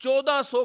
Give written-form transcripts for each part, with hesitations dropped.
1400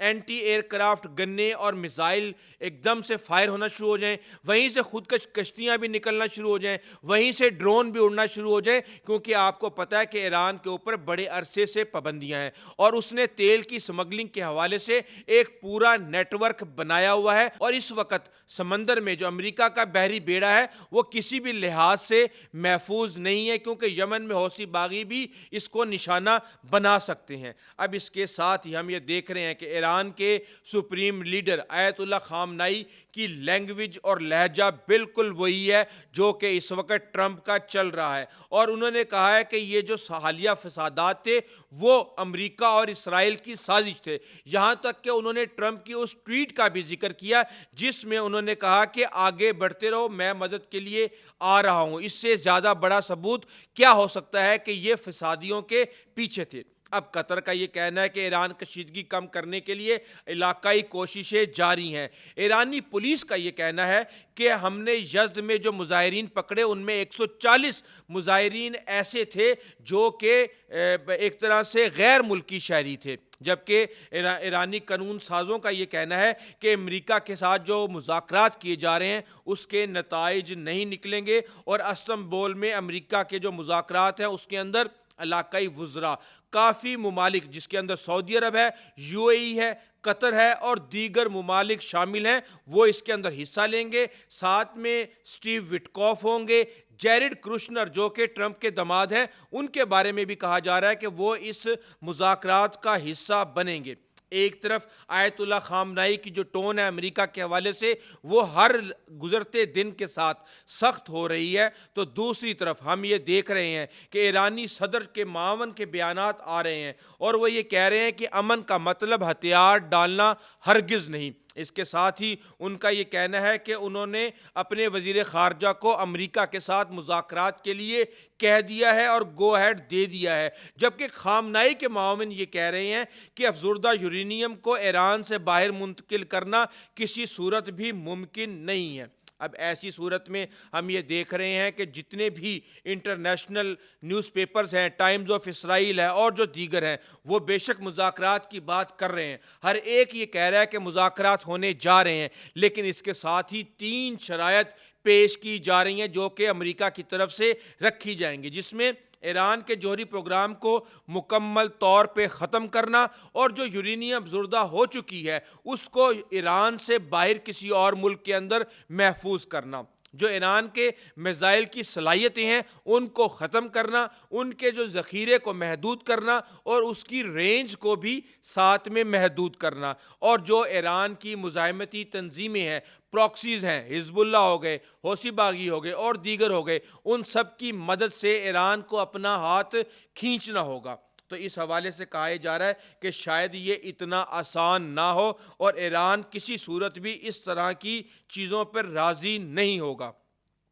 anti year craft گنیں اور missile ایک دم سے فائر ہونا شروع ہو جائیں، وہیں سے خودکش کشتیاں بھی نکلنا شروع ہو جائیں، وہیں سے ڈرون بھی اڑنا شروع ہو جائیں، کیونکہ آپ کو پتہ ہے کہ ایران کے اوپر بڑے عرصے سے پابندیاں ہیں اور اس نے تیل کی سمگلنگ کے حوالے سے ایک پورا نیٹ ورک بنایا ہوا ہے، اور اس وقت سمندر میں جو امریکہ کا بحری بیڑا ہے وہ کسی بھی لحاظ سے محفوظ نہیں ہے، کیونکہ یمن میں حوثی باغی بھی اس کو نشانہ بنا سکتے ہیں۔ اب اس کے ساتھ ہی ہم یہ دیکھ رہے ہیں کہ ایران کے سپریم لیڈر آیت اللہ خامنائی کی لینگویج اور لہجہ بالکل وہی ہے جو کہ اس وقت ٹرمپ کا چل رہا ہے، اور انہوں نے کہا ہے کہ یہ جو حالیہ فسادات تھے وہ امریکہ اور اسرائیل کی سازش تھے، یہاں تک کہ انہوں نے ٹرمپ کی اس ٹویٹ کا بھی ذکر کیا جس میں انہوں نے کہا کہ آگے بڑھتے رہو، میں مدد کے لیے آ رہا ہوں۔ اس سے زیادہ بڑا ثبوت کیا ہو سکتا ہے کہ یہ فسادیوں کے پیچھے تھے۔ اب قطر کا یہ کہنا ہے کہ ایران کشیدگی کم کرنے کے لیے علاقائی کوششیں جاری ہیں۔ ایرانی پولیس کا یہ کہنا ہے کہ ہم نے یزد میں جو مظاہرین پکڑے ان میں 140 مظاہرین ایسے تھے جو کہ ایک طرح سے غیر ملکی شہری تھے، جبکہ ایرانی قانون سازوں کا یہ کہنا ہے کہ امریکہ کے ساتھ جو مذاکرات کیے جا رہے ہیں اس کے نتائج نہیں نکلیں گے، اور استنبول میں امریکہ کے جو مذاکرات ہیں اس کے اندر علاقائی وزراء کافی ممالک جس کے اندر سعودی عرب ہے، یو اے ای ہے، قطر ہے اور دیگر ممالک شامل ہیں، وہ اس کے اندر حصہ لیں گے۔ ساتھ میں سٹیو وٹکوف ہوں گے، جیرڈ کروشنر جو کہ ٹرمپ کے داماد ہیں ان کے بارے میں بھی کہا جا رہا ہے کہ وہ اس مذاکرات کا حصہ بنیں گے۔ ایک طرف آیت اللہ خامنائی کی جو ٹون ہے امریکہ کے حوالے سے وہ ہر گزرتے دن کے ساتھ سخت ہو رہی ہے، تو دوسری طرف ہم یہ دیکھ رہے ہیں کہ ایرانی صدر کے معاون کے بیانات آ رہے ہیں اور وہ یہ کہہ رہے ہیں کہ امن کا مطلب ہتھیار ڈالنا ہرگز نہیں۔ اس کے ساتھ ہی ان کا یہ کہنا ہے کہ انہوں نے اپنے وزیر خارجہ کو امریکہ کے ساتھ مذاکرات کے لیے کہہ دیا ہے اور گو ہیڈ دے دیا ہے، جبکہ خامنائی کے معاون یہ کہہ رہے ہیں کہ افزودہ یورینیم کو ایران سے باہر منتقل کرنا کسی صورت بھی ممکن نہیں ہے۔ اب ایسی صورت میں ہم یہ دیکھ رہے ہیں کہ جتنے بھی انٹرنیشنل نیوز پیپرز ہیں، ٹائمز آف اسرائیل ہے اور جو دیگر ہیں، وہ بے شک مذاکرات کی بات کر رہے ہیں، ہر ایک یہ کہہ رہا ہے کہ مذاکرات ہونے جا رہے ہیں، لیکن اس کے ساتھ ہی 3 شرائط پیش کی جا رہی ہیں جو کہ امریکہ کی طرف سے رکھی جائیں گی، جس میں ایران کے جوہری پروگرام کو مکمل طور پہ ختم کرنا اور جو یورینیم افزودہ ہو چکی ہے اس کو ایران سے باہر کسی اور ملک کے اندر محفوظ کرنا، جو ایران کے میزائل کی صلاحیتیں ہیں ان کو ختم کرنا، ان کے جو ذخیرے کو محدود کرنا اور اس کی رینج کو بھی ساتھ میں محدود کرنا، اور جو ایران کی مزاحمتی تنظیمیں ہیں، پراکسیز ہیں، حزب اللہ ہو گئے، حوثی باغی ہو گئے اور دیگر ہو گئے، ان سب کی مدد سے ایران کو اپنا ہاتھ کھینچنا ہوگا۔ تو اس حوالے سے کہا جا رہا ہے کہ شاید یہ اتنا آسان نہ ہو اور ایران کسی صورت بھی اس طرح کی چیزوں پر راضی نہیں ہوگا۔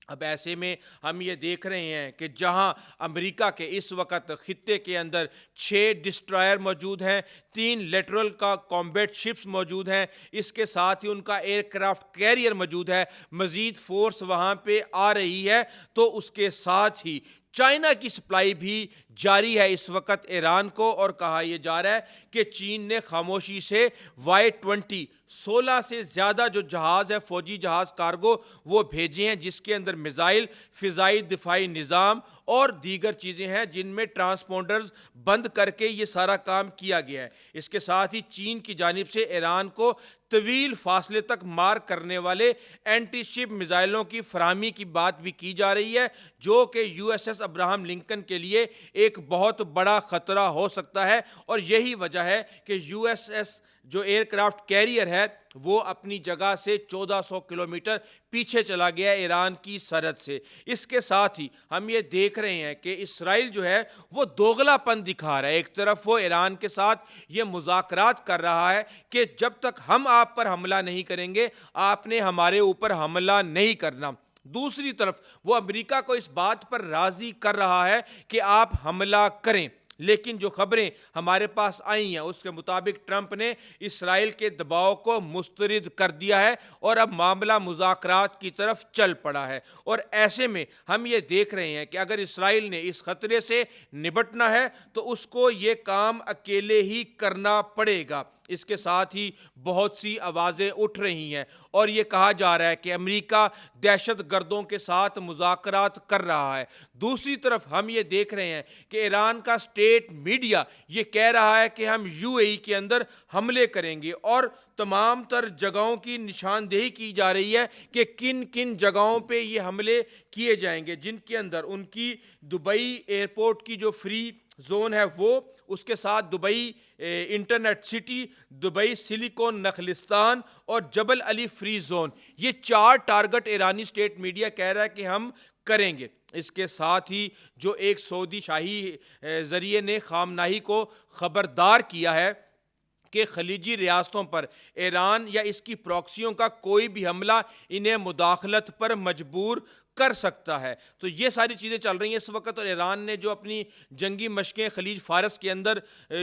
اب ایسے میں ہم یہ دیکھ رہے ہیں کہ جہاں امریکہ کے اس وقت خطے کے اندر 6 ڈسٹرائر موجود ہیں، 3 لیٹرل کا کامبیٹ شپس موجود ہیں، اس کے ساتھ ہی ان کا ایئر کرافٹ کیریئر موجود ہے، مزید فورس وہاں پہ آ رہی ہے، تو اس کے ساتھ ہی چائنا کی سپلائی بھی جاری ہے اس وقت ایران کو، اور کہا یہ جا رہا ہے کہ چین نے خاموشی سے Y-20 16 سے زیادہ جو جہاز ہے، فوجی جہاز کارگو، وہ بھیجے ہیں جس کے اندر میزائل، فضائی دفاعی نظام اور دیگر چیزیں ہیں جن میں ٹرانسپونڈرز بند کر کے یہ سارا کام کیا گیا ہے۔ اس کے ساتھ ہی چین کی جانب سے ایران کو طویل فاصلے تک مار کرنے والے اینٹی شپ میزائلوں کی فراہمی کی بات بھی کی جا رہی ہے، جو کہ USS ابراہم لنکن کے لیے ایک بہت بڑا خطرہ ہو سکتا ہے، اور یہی وجہ ہے کہ USS جو ایئر کرافٹ کیریئر ہے وہ اپنی جگہ سے 1400 کلومیٹر پیچھے چلا گیا ہے ایران کی سرحد سے۔ اس کے ساتھ ہی ہم یہ دیکھ رہے ہیں کہ اسرائیل جو ہے وہ دوغلا پن دکھا رہا ہے، ایک طرف وہ ایران کے ساتھ یہ مذاکرات کر رہا ہے کہ جب تک ہم آپ پر حملہ نہیں کریں گے آپ نے ہمارے اوپر حملہ نہیں کرنا، دوسری طرف وہ امریکہ کو اس بات پر راضی کر رہا ہے کہ آپ حملہ کریں، لیکن جو خبریں ہمارے پاس آئی ہیں اس کے مطابق ٹرمپ نے اسرائیل کے دباؤ کو مسترد کر دیا ہے اور اب معاملہ مذاکرات کی طرف چل پڑا ہے، اور ایسے میں ہم یہ دیکھ رہے ہیں کہ اگر اسرائیل نے اس خطرے سے نبٹنا ہے تو اس کو یہ کام اکیلے ہی کرنا پڑے گا۔ اس کے ساتھ ہی بہت سی آوازیں اٹھ رہی ہیں اور یہ کہا جا رہا ہے کہ امریکہ دہشت گردوں کے ساتھ مذاکرات کر رہا ہے۔ دوسری طرف ہم یہ دیکھ رہے ہیں کہ ایران کا اسٹیٹ میڈیا یہ کہہ رہا ہے کہ ہم یو اے ای کے اندر حملے کریں گے اور تمام تر جگہوں کی نشاندہی کی جا رہی ہے کہ کن کن جگہوں پہ یہ حملے کیے جائیں گے، جن کے اندر ان کی دبئی ایئرپورٹ کی جو فری زون ہے وہ، اس کے ساتھ Dubai internet city, Dubai silicon نخلستان اور جبل علی فری زون، یہ 4 ٹارگٹ ایرانی اسٹیٹ میڈیا کہہ رہا ہے کہ ہم کریں گے۔ اس کے ساتھ ہی جو ایک سعودی شاہی ذریعے نے خامنہی کو خبردار کیا ہے کہ خلیجی ریاستوں پر ایران یا اس کی پراکسیوں کا کوئی بھی حملہ انہیں مداخلت پر مجبور کر سکتا ہے۔ تو یہ ساری چیزیں چل رہی ہیں اس وقت، اور ایران نے جو اپنی جنگی مشقیں خلیج فارس کے اندر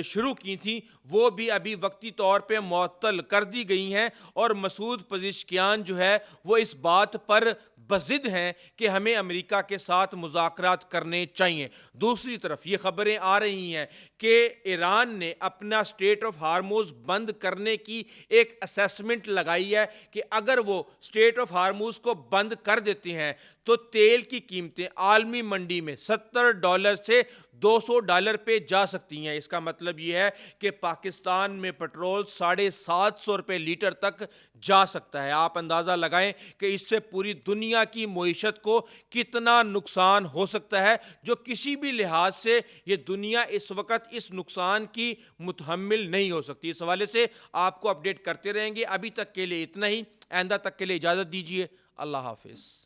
شروع کی تھیں وہ بھی ابھی وقتی طور پہ معطل کر دی گئی ہیں، اور مسعود پزشکیان جو ہے وہ اس بات پر بضد ہیں کہ ہمیں امریکہ کے ساتھ مذاکرات کرنے چاہیے۔ دوسری طرف یہ خبریں آ رہی ہیں کہ ایران نے اپنا اسٹریٹ آف ہارموز بند کرنے کی ایک اسیسمنٹ لگائی ہے کہ اگر وہ اسٹریٹ آف ہارموز کو بند کر دیتے ہیں تو تیل کی قیمتیں عالمی منڈی میں $70 سے $200 پہ جا سکتی ہیں۔ اس کا مطلب یہ ہے کہ پاکستان میں پٹرول $750 لیٹر تک جا سکتا ہے۔ آپ اندازہ لگائیں کہ اس سے پوری دنیا کی معیشت کو کتنا نقصان ہو سکتا ہے، جو کسی بھی لحاظ سے یہ دنیا اس وقت اس نقصان کی متحمل نہیں ہو سکتی۔ اس حوالے سے آپ کو اپڈیٹ کرتے رہیں گے۔ ابھی تک کے لیے اتنا ہی، آئندہ تک کے لیے اجازت دیجیے۔ اللہ حافظ۔